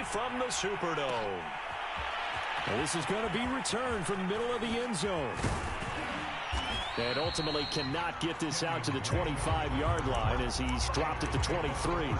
live from the Superdome. Well, this is going to be returned from the middle of the end zone. And ultimately cannot get this out to the 25-yard line as he's dropped at the 23.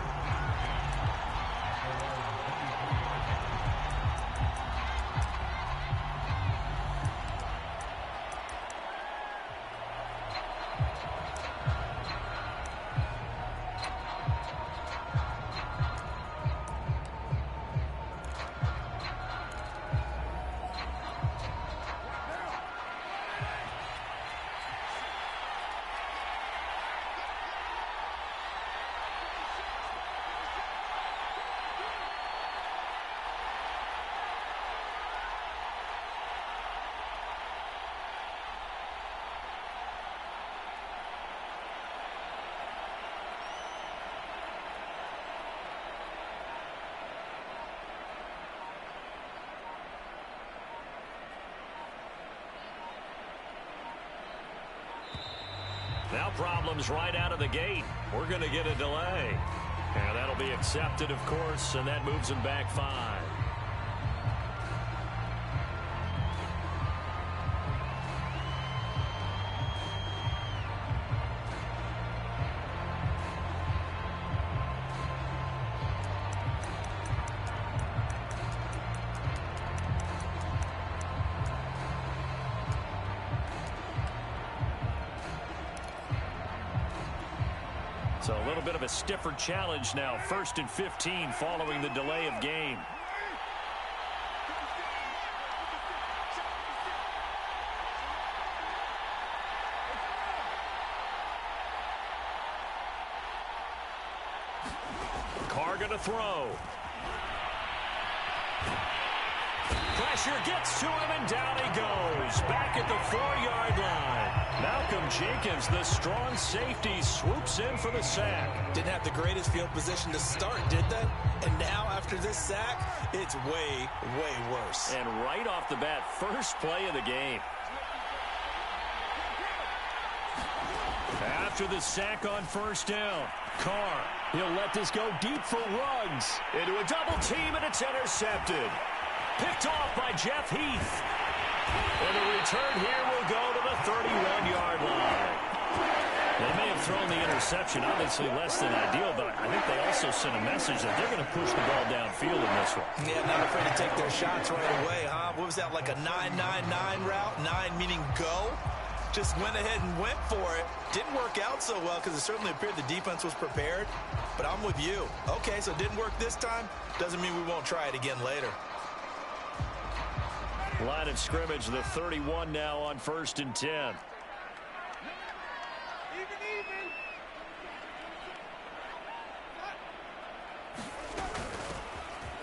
Now problems right out of the gate. We're going to get a delay. And that'll be accepted, of course, and that moves them back 5. So a little bit of a stiffer challenge now. 1st and 15 following the delay of game. Carr going to throw. Pressure gets to him, and down he goes. Back at the 4-yard line. Malcolm Jenkins, the strong safety, swoops in for the sack. Didn't have the greatest field position to start, did they? And now, after this sack, it's way, way worse. And right off the bat, first play of the game. After the sack on 1st down, Carr, he'll let this go deep for Ruggs. Into a double team, and it's intercepted. Picked off by Jeff Heath. And the return here will go to the 31-yard line. They may have thrown the interception, obviously less than ideal, but I think they also sent a message that they're going to push the ball downfield in this one. Yeah, not afraid to take their shots right away, huh? What was that, like a 9-9-9 route? 9 meaning go? Just went ahead and went for it. Didn't work out so well because it certainly appeared the defense was prepared. But I'm with you. Okay, so it didn't work this time. Doesn't mean we won't try it again later. Line of scrimmage, the 31 now on 1st and 10.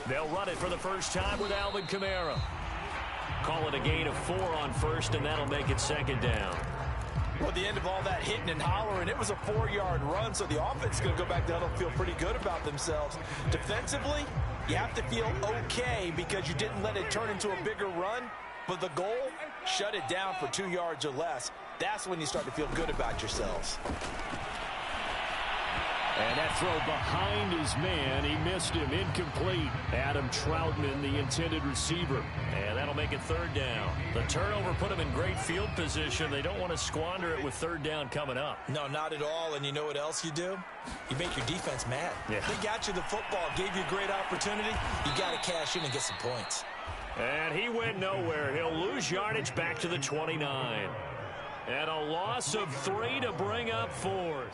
They'll run it for the first time with Alvin Kamara. Call it a gain of 4 on 1st, and that'll make it 2nd down. Well, at the end of all that hitting and hollering, it was a 4-yard run, so the offense is going to go back down and feel pretty good about themselves. Defensively, you have to feel okay because you didn't let it turn into a bigger run, but the goal, shut it down for 2 yards or less. That's when you start to feel good about yourselves. And that throw behind his man, he missed him, incomplete. Adam Troutman, the intended receiver. And that'll make it 3rd down. The turnover put them in great field position. They don't want to squander it with 3rd down coming up. No, not at all. And you know what else you do? You make your defense mad. Yeah. They got you the football, gave you a great opportunity. You got to cash in and get some points. And he went nowhere. He'll lose yardage back to the 29. And a loss of 3 to bring up 4th.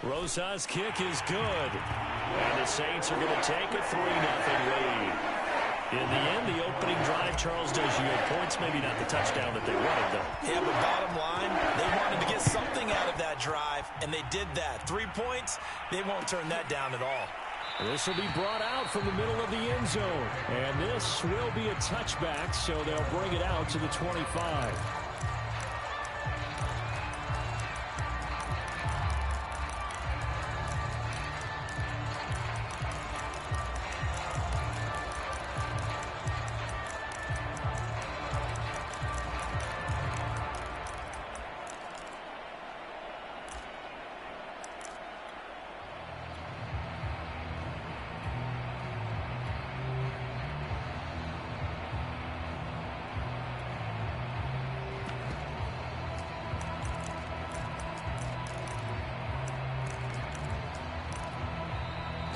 Rosa's kick is good. And the Saints are going to take a 3-0 lead. In the end, the opening drive, Charles, does you points, maybe not the touchdown that they wanted, though. Yeah, but bottom line, they wanted to get something out of that drive, and they did that. 3 points, they won't turn that down at all. This will be brought out from the middle of the end zone. And this will be a touchback, so they'll bring it out to the 25.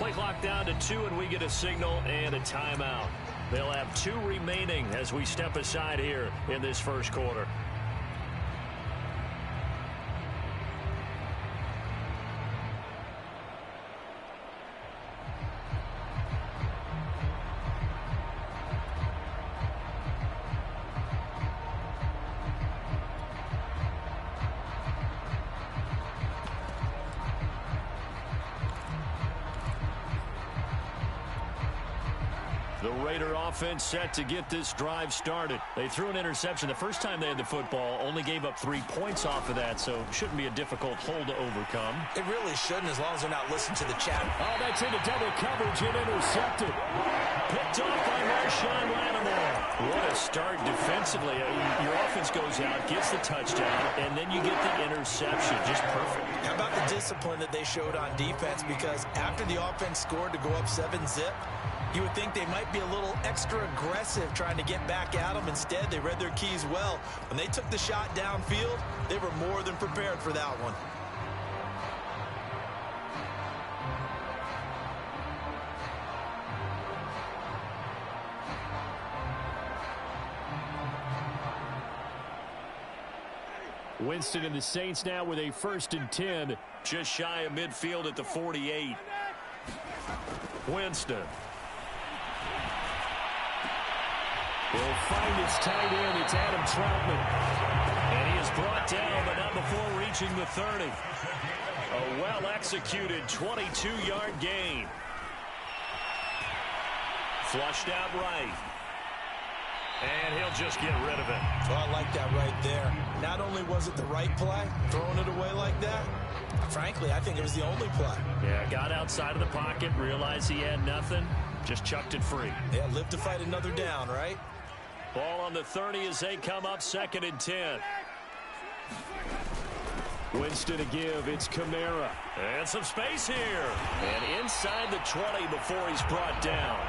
Play clock down to 2, and we get a signal and a timeout. They'll have 2 remaining as we step aside here in this first quarter. The Raider offense set to get this drive started. They threw an interception the first time they had the football, only gave up 3 points off of that, so shouldn't be a difficult hole to overcome. It really shouldn't, as long as they're not listening to the chat. Oh, that's into double coverage and intercepted. Picked off by Marshawn Lattimore. What a start defensively. Your offense goes out, gets the touchdown, and then you get the interception. Just perfect. How about the discipline that they showed on defense? Because after the offense scored to go up 7-zip, you would think they might be a little extra aggressive trying to get back at them. Instead, they read their keys well. When they took the shot downfield, they were more than prepared for that one. Winston and the Saints now with a 1st and 10. Just shy of midfield at the 48. Winston. He'll find his tight end. It's Adam Troutman. And he is brought down, but not before reaching the 30. A well-executed 22-yard gain. Flushed out right. And he'll just get rid of it. Well, I like that right there. Not only was it the right play, throwing it away like that, frankly, I think it was the only play. Yeah, got outside of the pocket, realized he had nothing, just chucked it free. Yeah, live to fight another down, right? Ball on the 30 as they come up 2nd and 10. Winston to give. It's Kamara. And some space here. And inside the 20 before he's brought down.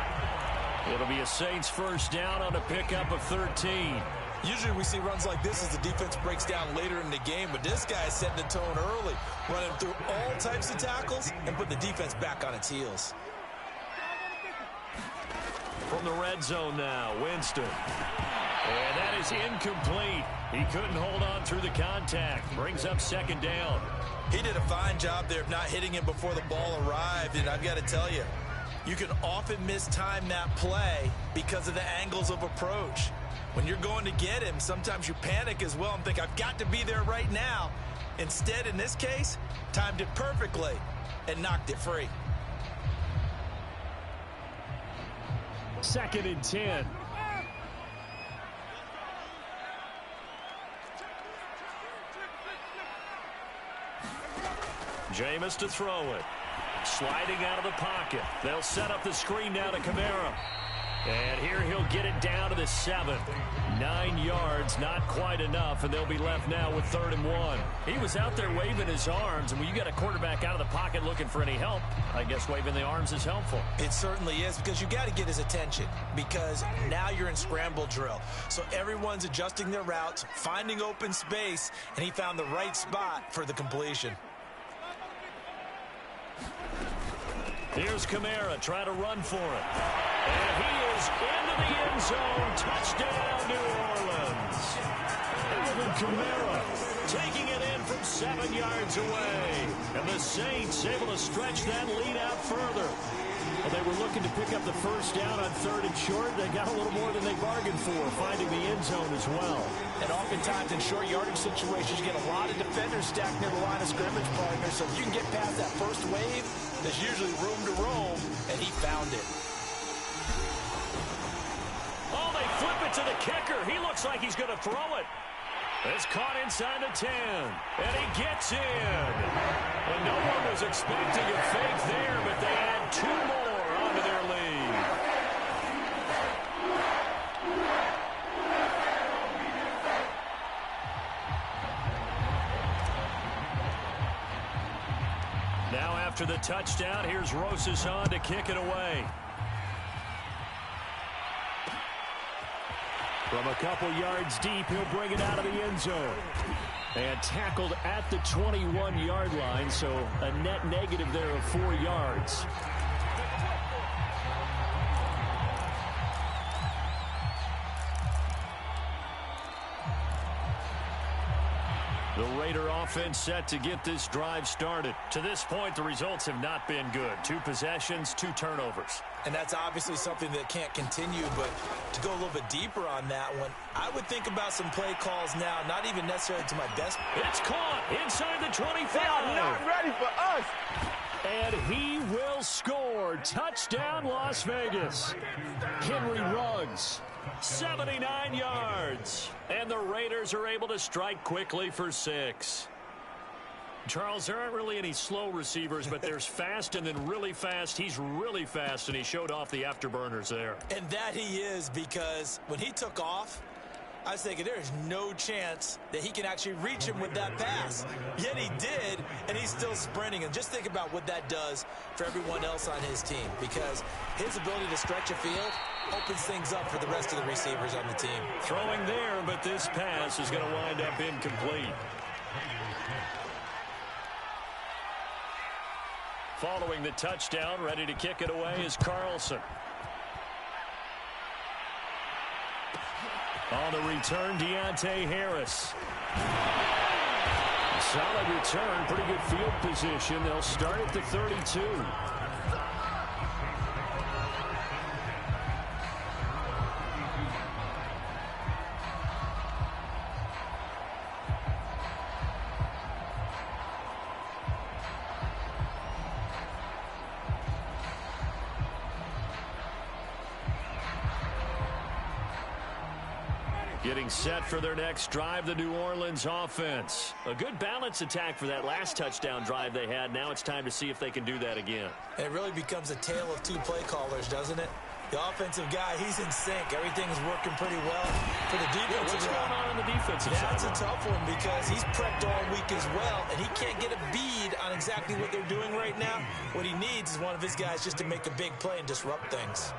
It'll be a Saints 1st down on a pickup of 13. Usually we see runs like this as the defense breaks down later in the game, but this guy is setting the tone early, running through all types of tackles and put the defense back on its heels. From the red zone now, Winston. And that is incomplete. He couldn't hold on through the contact. Brings up 2nd down. He did a fine job there of not hitting him before the ball arrived, and I've got to tell you, you can often mistime that play because of the angles of approach. When you're going to get him, sometimes you panic as well and think, I've got to be there right now. Instead, in this case, timed it perfectly and knocked it free. 2nd and 10. Jameis to throw it. Sliding out of the pocket. They'll set up the screen now to Kamara. And here he'll get it down to the 7. 9 yards, not quite enough, and they'll be left now with 3rd and 1. He was out there waving his arms, and when you got a quarterback out of the pocket looking for any help, I guess waving the arms is helpful. It certainly is, because you got to get his attention, because now you're in scramble drill. So everyone's adjusting their routes, finding open space, and he found the right spot for the completion. Here's Kamara trying to run for it. And he is into the end zone. Touchdown, New Orleans. Alvin Kamara taking it in from 7 yards away. And the Saints able to stretch that lead out further. Well, they were looking to pick up the 1st down on 3rd and short. They got a little more than they bargained for, finding the end zone as well. And oftentimes in short yardage situations, you get a lot of defenders stacked near the line of scrimmage, partner. So if you can get past that first wave, there's usually room to roam, and he found it. Oh, they flip it to the kicker. He looks like he's going to throw it. It's caught inside the 10, and he gets in. And no one was expecting a fake there, but they add 2 more onto their lead. Now after the touchdown, here's Rosas on to kick it away. From a couple yards deep, he'll bring it out of the end zone. And tackled at the 21-yard line, so a net negative there of 4 yards. The Raider offense set to get this drive started. To this point, the results have not been good. 2 possessions, 2 turnovers. And that's obviously something that can't continue, but to go a little bit deeper on that one, I would think about some play calls now, not even necessarily to my best. It's caught inside the 25. They are not ready for us. And he will score. Touchdown, Las Vegas. Henry Ruggs, 79 yards. And the Raiders are able to strike quickly for 6. Charles, there aren't really any slow receivers, but there's fast and then really fast. He's really fast, and he showed off the afterburners there. And that he is, because when he took off, I was thinking there is no chance that he can actually reach him with that pass. Yet he did, and he's still sprinting. And just think about what that does for everyone else on his team, because his ability to stretch a field opens things up for the rest of the receivers on the team. Throwing there, but this pass is going to wind up incomplete. Following the touchdown, ready to kick it away is Carlson. On the return, Deontay Harris. Solid return, pretty good field position. They'll start at the 32. Getting set for their next drive, the New Orleans offense. A good balance attack for that last touchdown drive they had. Now it's time to see if they can do that again. It really becomes a tale of 2 play callers, doesn't it? The offensive guy, he's in sync. Everything is working pretty well. For the defensive what's going on the defensive side? That's a tough one, because he's prepped all week as well, and he can't get a bead on exactly what they're doing right now. What he needs is one of his guys just to make a big play and disrupt things.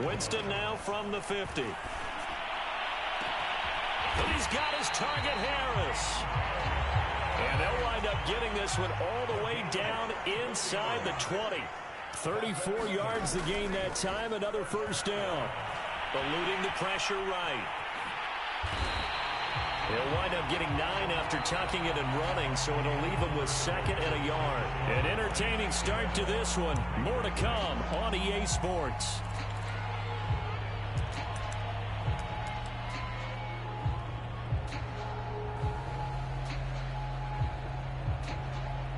Winston now from the 50. And he's got his target, Harris. And they'll wind up getting this one all the way down inside the 20. 34 yards the gain that time, another first down. Eluding the pressure right. He'll wind up getting 9 after tucking it and running, so it'll leave him with 2nd and a yard. An entertaining start to this one. More to come on EA Sports.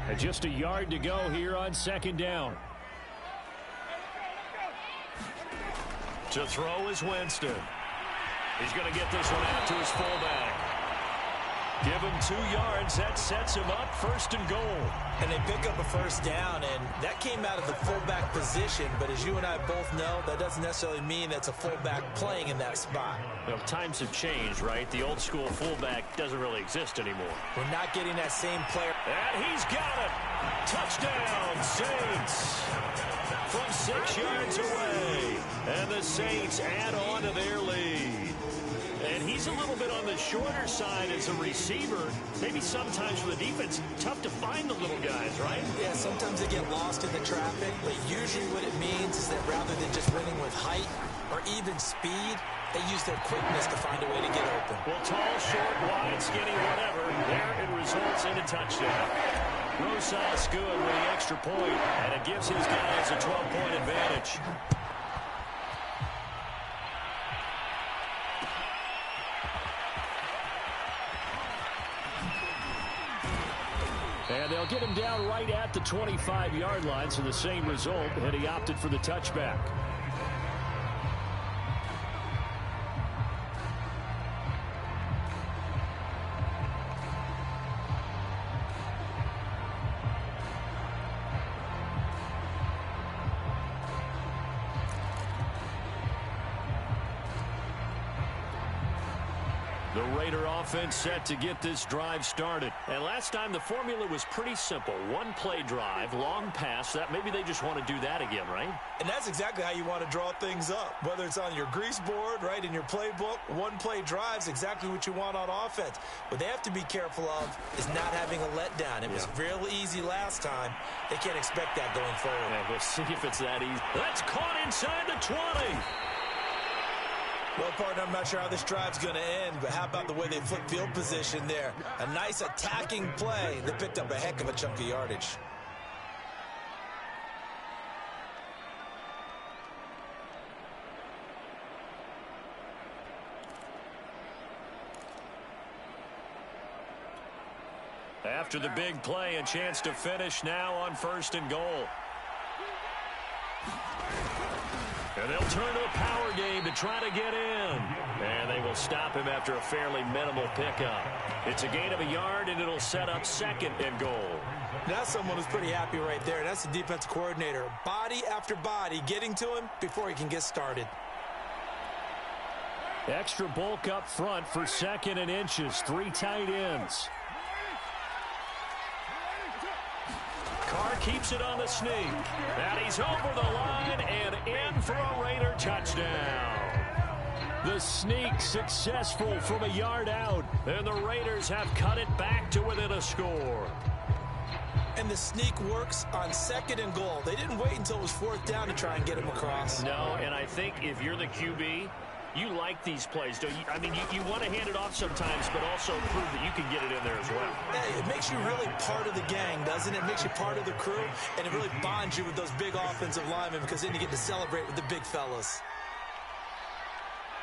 And just a yard to go here on 2nd down. To throw is Winston. He's going to get this one out to his fullback. Give him 2 yards. That sets him up 1st and goal. And they pick up a first down, and that came out of the fullback position. But as you and I both know, that doesn't necessarily mean that's a fullback playing in that spot. Well, times have changed, right? The old school fullback doesn't really exist anymore. We're not getting that same player. And he's got it. Touchdown, Saints. From 6 yards away. And the Saints add on to their lead. And he's a little bit on the shorter side as a receiver. Maybe sometimes for the defense, tough to find the little guys, right? Yeah, sometimes they get lost in the traffic, but usually what it means is that rather than just winning with height or even speed, they use their quickness to find a way to get open. Well, tall, short, wide, skinny, whatever, there it results in a touchdown. Rosas good with the extra point, and it gives his guys a 12-point advantage. And they'll get him down right at the 25-yard line, so the same result, and he opted for the touchback. The Raider offense set to get this drive started. And last time the formula was pretty simple. 1 play drive, long pass. That maybe they just want to do that again, right? And that's exactly how you want to draw things up. Whether it's on your grease board, right, in your playbook, 1 play drive is exactly what you want on offense. What they have to be careful of is not having a letdown. It was real easy last time. They can't expect that going forward. Yeah, we'll see if it's that easy. That's caught inside the 20. Well, partner, I'm not sure how this drive's going to end, but how about the way they flip field position there? A nice attacking play that picked up a heck of a chunk of yardage. After the big play, a chance to finish now on 1st and goal. And they'll turn to a power game to try to get in. And they will stop him after a fairly minimal pickup. It's a gain of a yard, and it'll set up 2nd and goal. That's someone who's pretty happy right there. That's the defensive coordinator. Body after body getting to him before he can get started. Extra bulk up front for 2nd and inches. 3 tight ends. Carr keeps it on the sneak. And he's over the line and in for a Raider touchdown. The sneak successful from a yard out. And the Raiders have cut it back to within a score. And the sneak works on 2nd and goal. They didn't wait until it was 4th down to try and get him across. No, and I think if you're the QB, you like these plays, don't you? I mean, you want to hand it off sometimes, but also prove that you can get it in there as well. Hey, it makes you really part of the gang, doesn't it? It makes you part of the crew, and it really bonds you with those big offensive linemen because then you get to celebrate with the big fellas.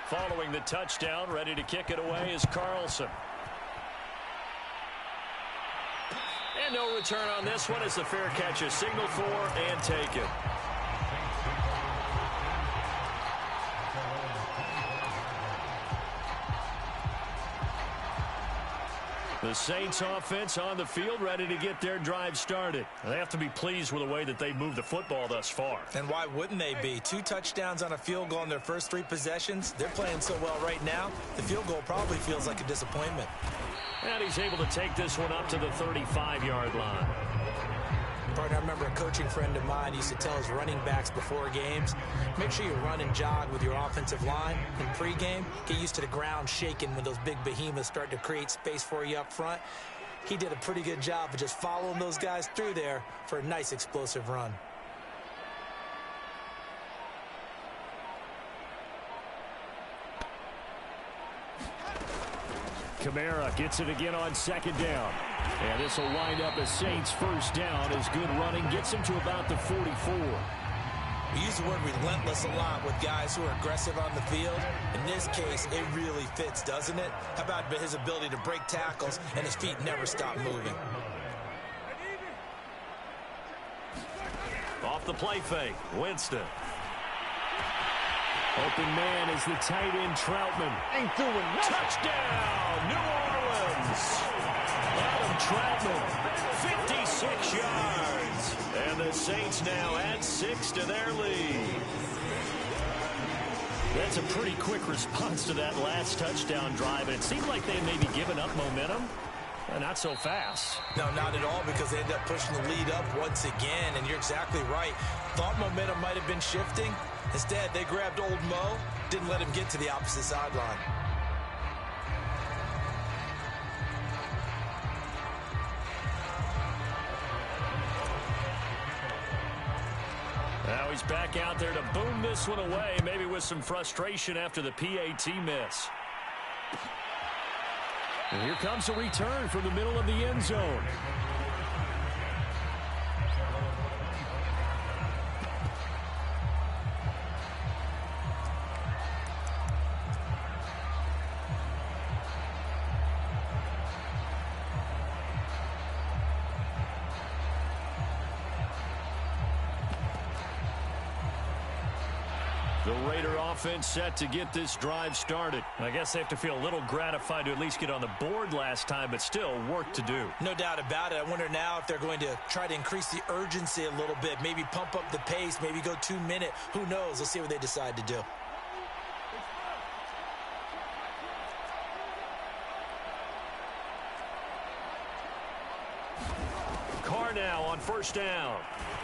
Following the touchdown, ready to kick it away is Carlson. And no return on this one as the fair catch is signaled for and taken. The Saints offense on the field ready to get their drive started. They have to be pleased with the way that they moved the football thus far. And why wouldn't they be? 2 touchdowns on a field goal in their first 3 possessions. They're playing so well right now, the field goal probably feels like a disappointment. And he's able to take this one up to the 35-yard line. Partner, I remember a coaching friend of mine used to tell his running backs before games, make sure you run and jog with your offensive line. In pregame, get used to the ground shaking when those big behemoths start to create space for you up front. He did a pretty good job of just following those guys through there for a nice explosive run. Kamara gets it again on 2nd down. And this will wind up as Saints 1st down as good running gets him to about the 44. We use the word relentless a lot with guys who are aggressive on the field. In this case, it really fits, doesn't it? How about his ability to break tackles and his feet never stop moving? Off the play fake, Winston. Open man is the tight end Troutman. Ain't doing nothing. Touchdown, New Orleans. Adam Troutman, 56 yards. And the Saints now add 6 to their lead. That's a pretty quick response to that last touchdown drive. And it seemed like they had maybe given up momentum. Not so fast. No, not at all, because they end up pushing the lead up once again. And you're exactly right. Thought momentum might have been shifting. Instead, they grabbed old Mo, didn't let him get to the opposite sideline. Now he's back out there to boom this one away, maybe with some frustration after the PAT miss. And here comes a return from the middle of the end zone. The Raider offense set to get this drive started. I guess they have to feel a little gratified to at least get on the board last time, but still work to do. No doubt about it. I wonder now if they're going to try to increase the urgency a little bit, maybe pump up the pace, maybe go 2-minute. Who knows? Let's see what they decide to do. Carr now on 1st down.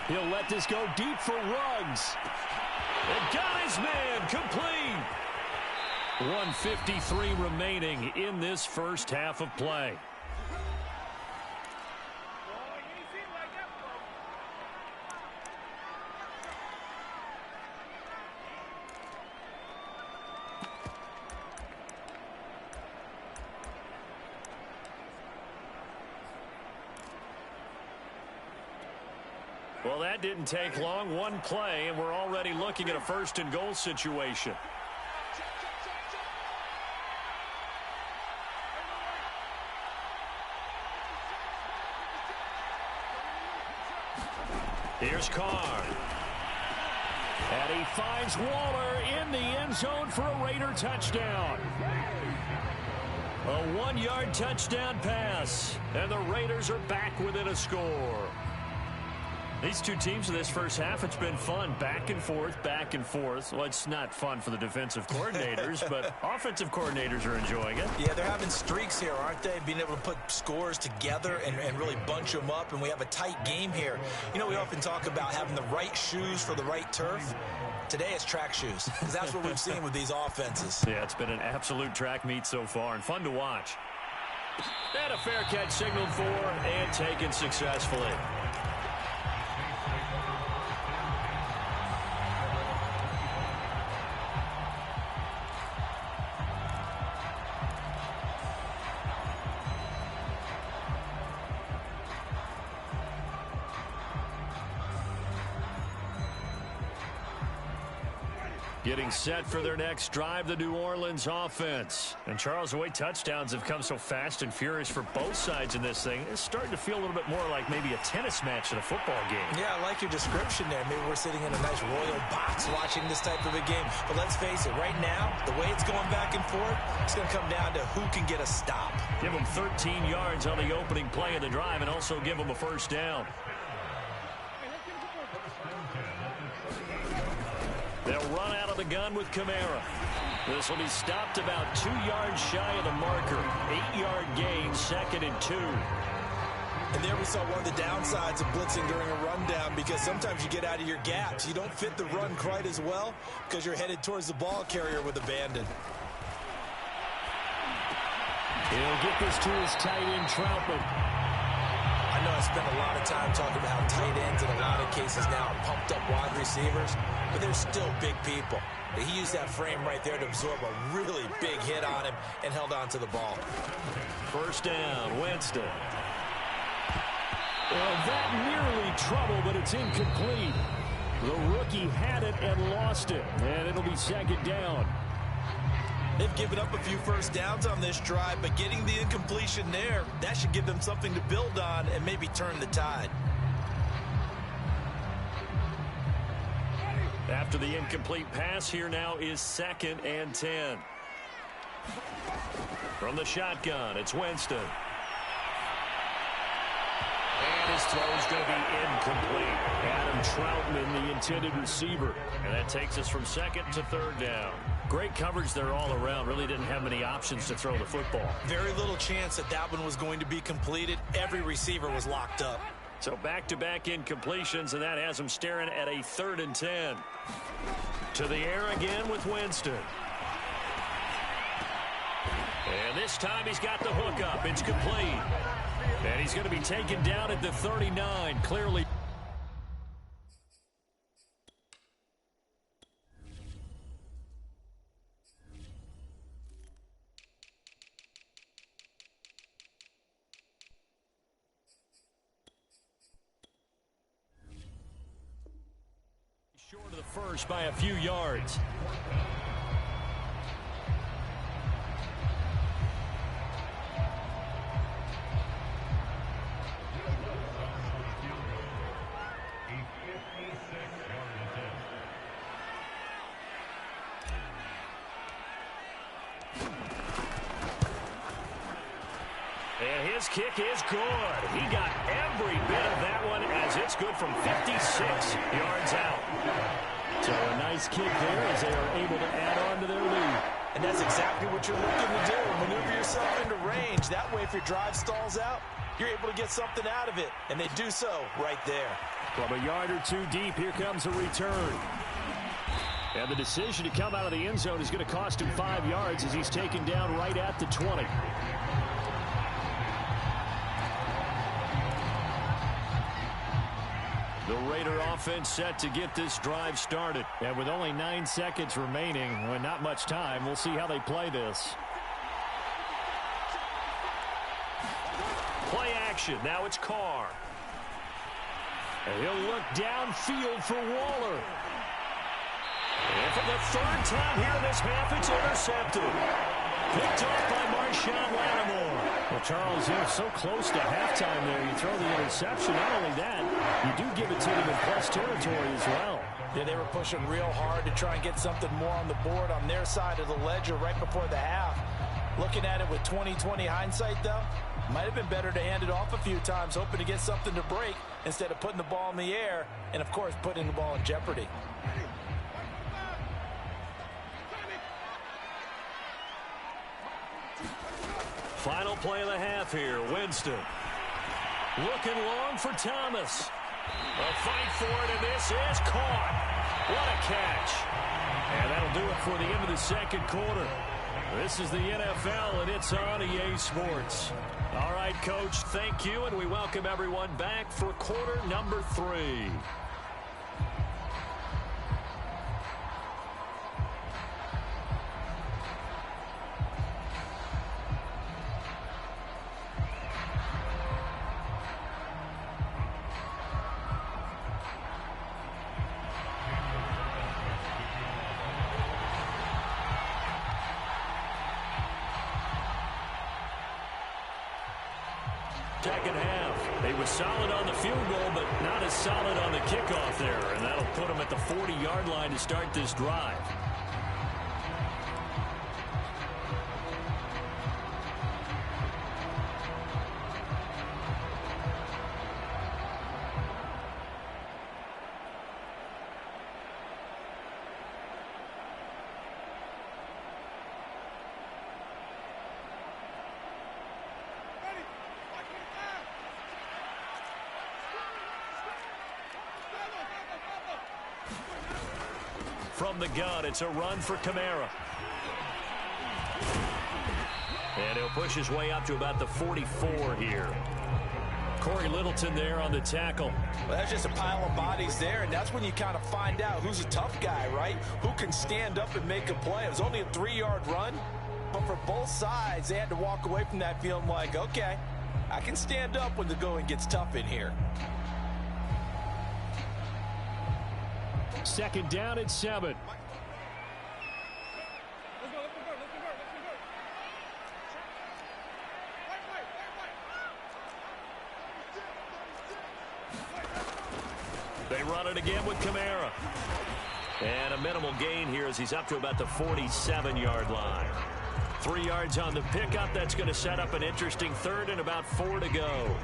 He'll let this go deep for Ruggs. And got his man complete. 1:53 remaining in this first half of play. Well, that didn't take long. One play, and we're already looking at a first-and-goal situation. Here's Carr. And he finds Waller in the end zone for a Raider touchdown. A 1-yard touchdown pass. And the Raiders are back within a score. These two teams in this first half, it's been fun. Back and forth, back and forth. Well, it's not fun for the defensive coordinators, but offensive coordinators are enjoying it. Yeah, they're having streaks here, aren't they? Being able to put scores together and really bunch them up, and we have a tight game here. You know, we often talk about having the right shoes for the right turf. Today it's track shoes, because that's what we've seen with these offenses. Yeah, it's been an absolute track meet so far, and fun to watch. And a fair catch signaled for and taken successfully. Getting set for their next drive, the New Orleans offense. And Charles, the way touchdowns have come so fast and furious for both sides in this thing, it's starting to feel a little bit more like maybe a tennis match than a football game. Yeah, I like your description there. Maybe we're sitting in a nice royal box watching this type of a game. But let's face it, right now, the way it's going back and forth, it's going to come down to who can get a stop. Give them 13 yards on the opening play of the drive and also give them a first down. They'll run out of the gun with Kamara. This will be stopped about 2 yards shy of the marker. 8-yard gain, 2nd and 2. And there we saw one of the downsides of blitzing during a rundown, because sometimes you get out of your gaps. You don't fit the run quite as well because you're headed towards the ball carrier with abandon. He'll get this to his tight end, Troutman. I know I spent a lot of time talking about how tight ends in a lot of cases now are pumped up wide receivers, but they're still big people. He used that frame right there to absorb a really big hit on him and held on to the ball. First down, Winston. Well, that nearly trouble, but it's incomplete. The rookie had it and lost it, and it'll be 2nd down. They've given up a few first downs on this drive, but getting the incompletion there, that should give them something to build on and maybe turn the tide. After the incomplete pass, here now is 2nd and 10. From the shotgun, it's Winston. And his throw's going to be incomplete. Adam Troutman, the intended receiver. And that takes us from 2nd to 3rd down. Great coverage there all around. Really didn't have many options to throw the football. Very little chance that that one was going to be completed. Every receiver was locked up. So back-to-back incompletions, and that has him staring at a 3rd and 10. To the air again with Winston. And this time he's got the hook up. It's complete. And he's going to be taken down at the 39, clearly. Short of the first by a few yards. And his kick is good. He got every bit of that one as it's good from 56 yards out. So a nice kick there as they are able to add on to their lead. And that's exactly what you're looking to do. Maneuver yourself into range. That way, if your drive stalls out, you're able to get something out of it. And they do so right there. From a yard or two deep, here comes a return. And the decision to come out of the end zone is going to cost him 5 yards as he's taken down right at the 20. The Raider offense set to get this drive started. And with only 9 seconds remaining, and not much time, we'll see how they play this. Play action. Now it's Carr. And he'll look downfield for Waller. And for the third time here in this half, it's intercepted. Picked off by Marshawn Lattimore. Well, Charles, you're so close to halftime there. You throw the interception. Not only that, you do give it to them in plus territory as well. Yeah, they were pushing real hard to try and get something more on the board on their side of the ledger right before the half. Looking at it with 20/20 hindsight, though, might have been better to hand it off a few times, hoping to get something to break instead of putting the ball in the air and, of course, putting the ball in jeopardy. Final play of the half here. Winston. Looking long for Thomas. A fight for it, and this is caught. What a catch. And that'll do it for the end of the second quarter. This is the NFL, and it's on EA Sports. All right, Coach, thank you, and we welcome everyone back for quarter number 3. Second half. They were solid on the field goal, but not as solid on the kickoff there. And that'll put them at the 40-yard line to start this drive. From the gun, it's a run for Kamara. And he'll push his way up to about the 44 here. Corey Littleton there on the tackle. Well, that's just a pile of bodies there, and that's when you kind of find out who's a tough guy, right? Who can stand up and make a play. It was only a 3-yard run, but for both sides, they had to walk away from that feeling like, okay, I can stand up when the going gets tough in here. Second down and 7. They run it again with Kamara. And a minimal gain here as he's up to about the 47-yard line. 3 yards on the pickup. That's going to set up an interesting third and about 4 to go.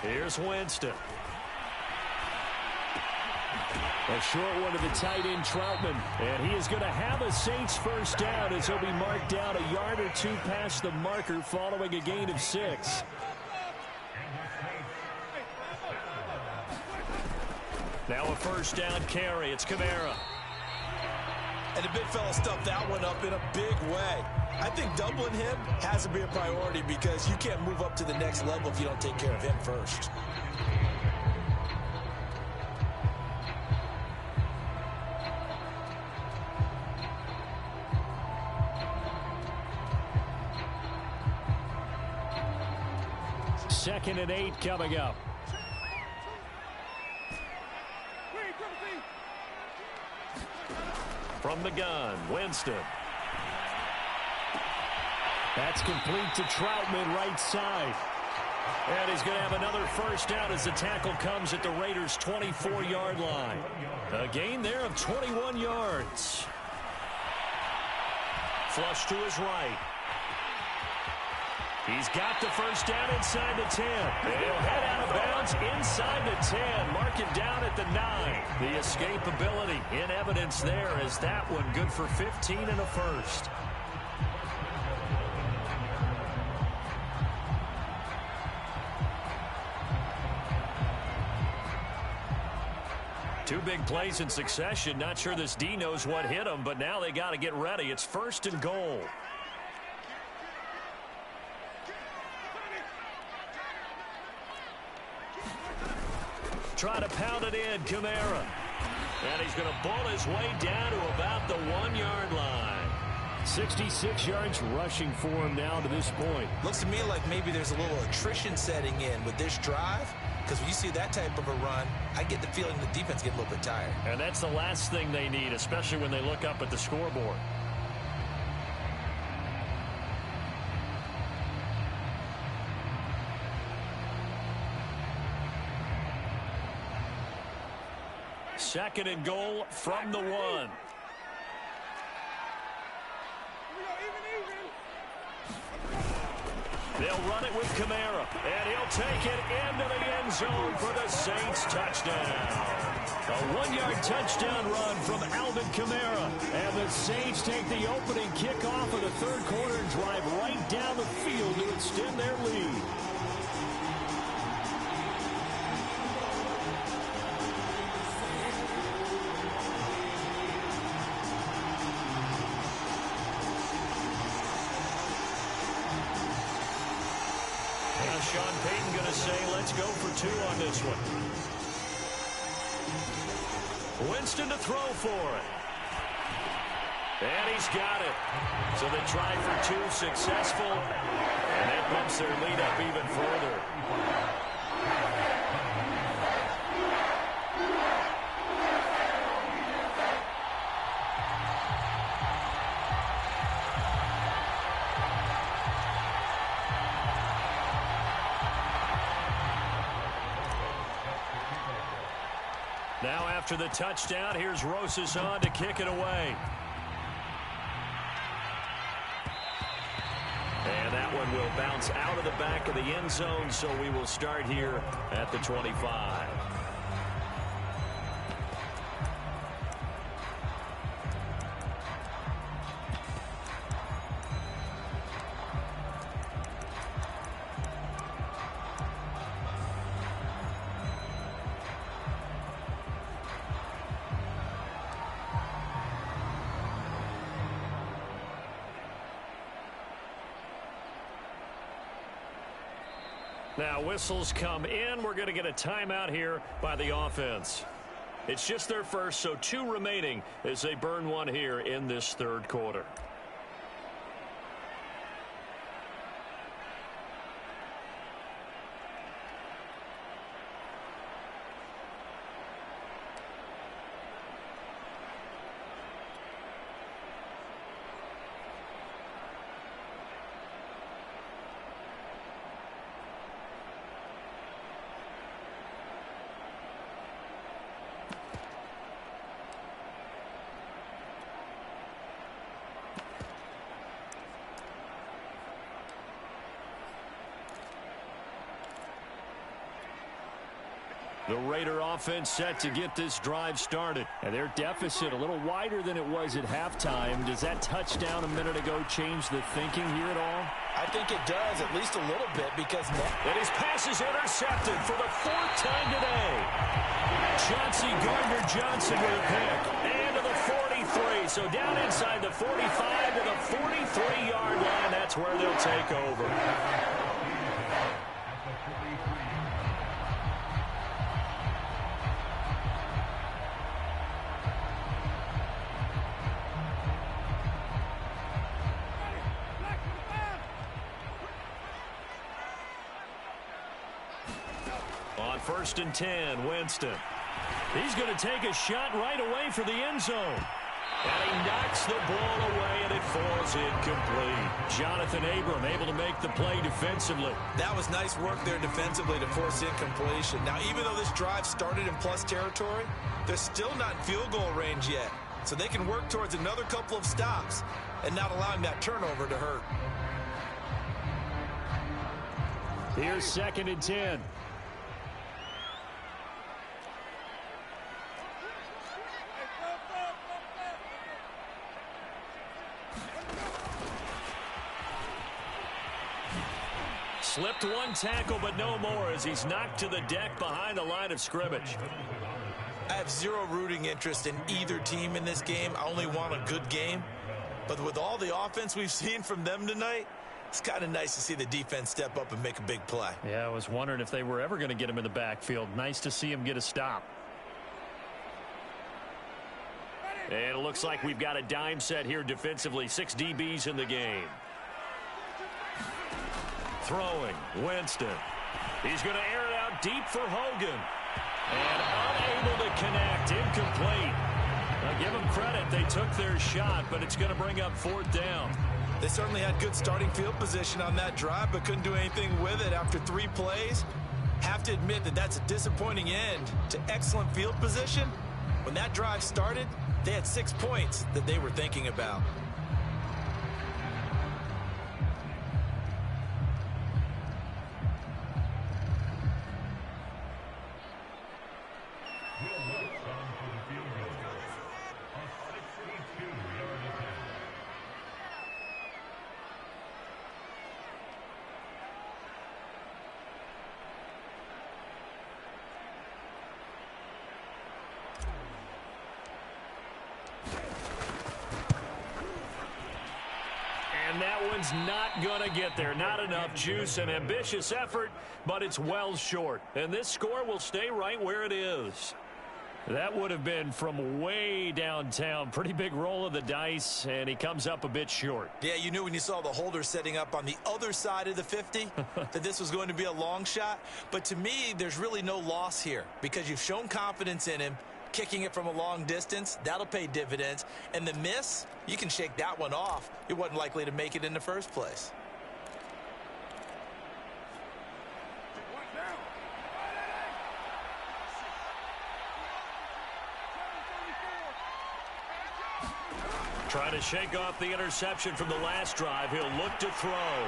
Here's Winston. A short one to the tight end, Troutman. And he is going to have a Saints first down as he'll be marked down a yard or 2 past the marker following a gain of 6. Now a first down carry. It's Kamara. And the big fella stuffed that one up in a big way. I think doubling him has to be a priority because you can't move up to the next level if you don't take care of him first. Second and 8 coming up. From the gun, Winston. That's complete to Troutman, right side. And he's going to have another first down as the tackle comes at the Raiders' 24-yard line. A gain there of 21 yards. Flush to his right. He's got the first down inside the 10. He'll head out of bounds inside the 10. Mark it down at the 9. The escapability in evidence there as that one good for 15 and a first. Two big plays in succession. Not sure this D knows what hit him, but now they got to get ready. It's 1st and goal. Try to pound it in, Kamara. And he's going to ball his way down to about the 1-yard line. 66 yards rushing for him now to this point. Looks to me like maybe there's a little attrition setting in with this drive, because when you see that type of a run, I get the feeling the defense get a little bit tired. And that's the last thing they need, especially when they look up at the scoreboard. Second and goal from the 1. They'll run it with Kamara, and he'll take it into the end zone for the Saints touchdown. A 1-yard touchdown run from Alvin Kamara. And the Saints take the opening kickoff of the third quarter and drive right down the field to extend their lead. Sean Payton going to say, let's go for 2 on this one. Winston to throw for it. And he's got it. So the try for 2 successful. And that bumps their lead up even further. Now after the touchdown, here's Rosas on to kick it away. And that one will bounce out of the back of the end zone, so we will start here at the 25. Now whistles come in. We're going to get a timeout here by the offense. It's just their first, so 2 remaining as they burn 1 here in this third quarter. The Raider offense set to get this drive started. And their deficit a little wider than it was at halftime. Does that touchdown a minute ago change the thinking here at all? I think it does, at least a little bit, because... And his pass is intercepted for the 4th time today. Chauncey Gardner-Johnson with a pick. And to the 43. So down inside the 45 to the 43-yard line. That's where they'll take over. On 1st and 10, Winston. He's going to take a shot right away for the end zone. And he knocks the ball away, and it falls incomplete. Jonathan Abram able to make the play defensively. That was nice work there defensively to force incompletion. Now, even though this drive started in plus territory, they're still not in field goal range yet. So they can work towards another couple of stops and not allowing that turnover to hurt. Here's 2nd and 10. Slipped 1 tackle, but no more as he's knocked to the deck behind the line of scrimmage. I have zero rooting interest in either team in this game. I only want a good game. But with all the offense we've seen from them tonight, it's kind of nice to see the defense step up and make a big play. Yeah, I was wondering if they were ever going to get him in the backfield. Nice to see him get a stop. And it looks like we've got a dime set here defensively. 6 DBs in the game. Throwing, Winston. He's going to air it out deep for Hogan. And unable to connect, incomplete. Now give them credit, they took their shot, but it's going to bring up 4th down. They certainly had good starting field position on that drive, but couldn't do anything with it after 3 plays. Have to admit that that's a disappointing end to excellent field position. When that drive started, they had 6 points that they were thinking about. And that one's not going to get there. Not enough juice. An ambitious effort, but it's well short. And this score will stay right where it is. That would have been from way downtown. Pretty big roll of the dice, and he comes up a bit short. Yeah, you knew when you saw the holder setting up on the other side of the 50 that this was going to be a long shot. But to me, there's really no loss here because you've shown confidence in him. Kicking it from a long distance, that'll pay dividends. And the miss, you can shake that one off. It wasn't likely to make it in the first place. Trying to shake off the interception from the last drive. He'll look to throw.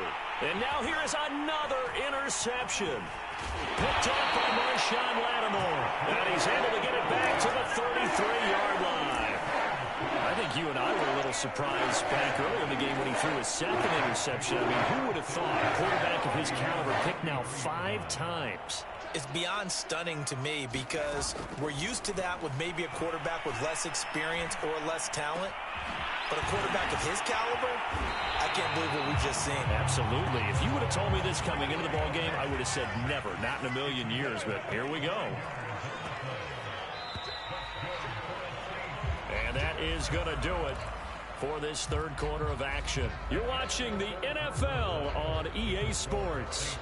And now here is another interception. Picked up by Marshawn Lattimore. And he's able to get it back to the 33-yard line. I think you and I were a little surprised back earlier in the game when he threw his 2nd interception. I mean, who would have thought a quarterback of his caliber picked now 5 times? It's beyond stunning to me because we're used to that with maybe a quarterback with less experience or less talent. But a quarterback of his caliber, I can't believe what we've just seen. Absolutely. If you would have told me this coming into the ballgame, I would have said never, not in a million years. But here we go. And that is going to do it for this 3rd quarter of action. You're watching the NFL on EA Sports.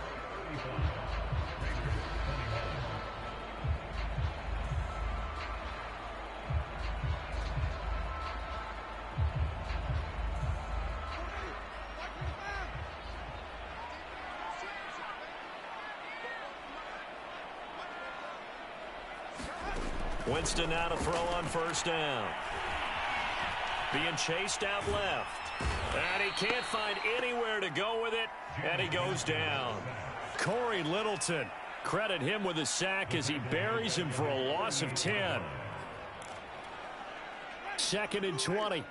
Winston now to throw on 1st down. Being chased out left. And he can't find anywhere to go with it. And he goes down. Corey Littleton. Credit him with a sack as he buries him for a loss of 10. 2nd and 20.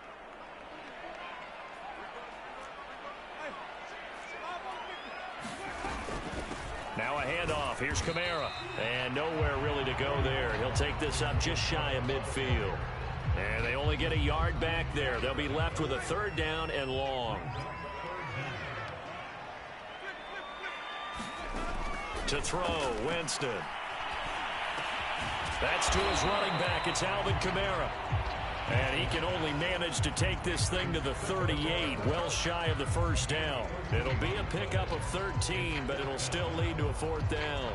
Now a handoff. Here's Kamara. And nowhere really to go there. He'll take this up just shy of midfield. And they only get a yard back there. They'll be left with a 3rd down and long. To throw, Winston. That's to his running back. It's Alvin Kamara. And he can only manage to take this thing to the 38, well shy of the 1st down. It'll be a pickup of 13, but it'll still lead to a 4th down.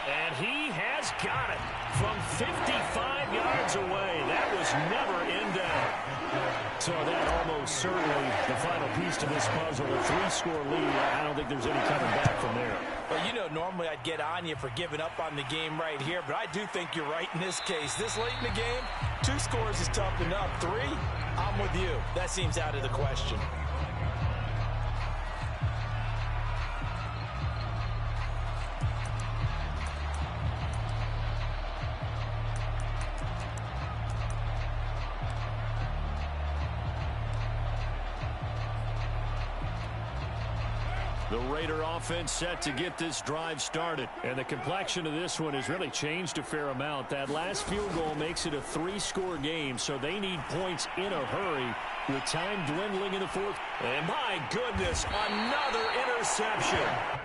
And he has got it from 55 yards away. That was never in doubt. So that almost certainly the final piece to this puzzle. A 3-score lead. I don't think there's any coming back from there. Well, you know, normally I'd get on you for giving up on the game right here, but I do think you're right in this case. This late in the game, 2 scores is tough enough. 3, I'm with you. That seems out of the question. The Raider offense set to get this drive started. And the complexion of this one has really changed a fair amount. That last field goal makes it a 3-score game, so they need points in a hurry with time dwindling in the fourth. And my goodness, another interception.